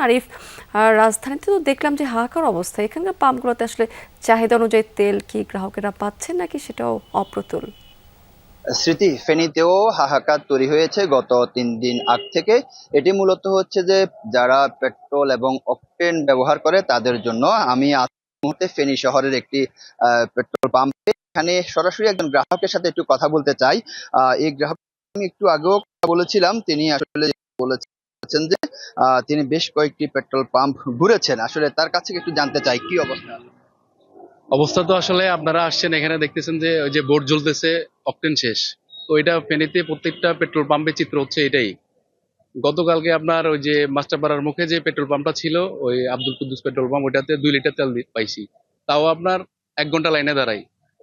আরিফ, রাজধানীতে তো দেখলাম যে হাহাকার অবস্থা। এখানকার পাম্পগুলোতে আসলে চাহিদা অনুযায়ী তেল কি গ্রাহকেরা পাচ্ছেন নাকি সেটাও অপ্রতুল? স্মৃতি, ফেনীতেও হাহাকার তৈরি হয়েছে গত 3 দিন আগ থেকে। এটি মূলত হচ্ছে যে যারা পেট্রোল এবং অকটেন ব্যবহার করে তাদের জন্য। আমি আজ মুহূর্তে ফেনী শহরের একটি পেট্রোল পাম্পে, এখানে সরাসরি একজন গ্রাহকের সাথে একটু কথা বলতে চাই। এই গ্রাহক আমি একটু আগেও কথা বলেছিলাম, তিনি আসলে বলেছেন যে তিনি বেশ কয়েকটি পেট্রোল পাম্প ঘুরেছেন। আসলে তার কাছে একটু জানতে চাই কি অবস্থা। অবস্থা তো আসলে আপনারা আসছেন এখানে দেখতেছেন যে ওই যে বোর্ড জ্বলতেছে, অকটেন শেষ। তো এটা ফেনীতে প্রত্যেকটা পেট্রোল পাম্পের চিত্র হচ্ছে এটাই। গতকালকে আপনার ওই যে মাস্টারপাড়ার মুখে যে পেট্রোল পাম্পটা ছিল, ওই আব্দুল কুদ্দুস পেট্রোল পাম্প, ওইটাতে 2 লিটার তেল পাইছি। তাও আপনার 1 ঘন্টা লাইনে দাঁড়াই।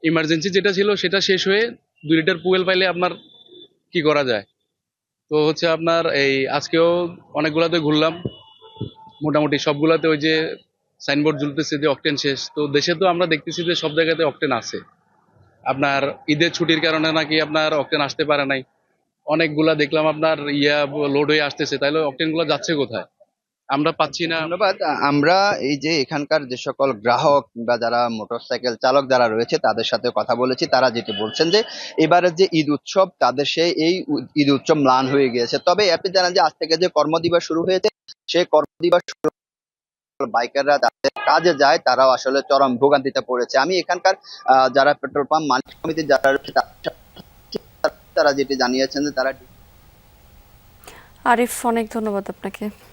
ইমার্জেন্সি যেটা ছিল সেটা শেষ হয়ে 2 লিটার ফুয়েল পাইলে আপনার কি করা যায়। তো হচ্ছে আপনার এই আজকেও অনেকগুলাতে ঘুরলাম, মোটামুটি সবগুলাতে ওই যে সাইনবোর্ড ঝুলতেছে যে অকটেন শেষ। তো দেশে তো আমরা দেখতেছি যে সব জায়গাতে অকটেন আছে। আপনার ঈদের ছুটির কারণে নাকি আপনার অকটেন আসতে পারে নাই। অনেকগুলা দেখলাম আপনার লোড হয়ে আসতেছে, তাইলে অকটেন গুলা যাচ্ছে কোথায়? আমরা পাচ্ছি আচ্ছা, না। ধন্যবাদ। আমরা এই যে এখানকার যে সকল গ্রাহক বা যারা মোটরসাইকেল চালক যারা রয়েছে তাদের সাথে কথা বলেছি, তারা যেটি বলছেন যে এবারে যে ঈদ উৎসব তাদের ঈদ উৎসব ম্লান হয়ে গিয়েছে। তবে আপনি জানেন যে আজ থেকে যে কর্মদিবস শুরু হয়েছে, সেই কর্মদিবস বাইকাররা যাদের কাজে যায় তারাও আসলে চরম ভোগান্তিতে পড়েছে। আমি এখানকার যারা পেট্রোল পাম্প মালিক সমিতির যারা রয়েছে তারা যেটি জানিয়েছেন যে তারা আরিফ, অনেক ধন্যবাদ আপনাকে।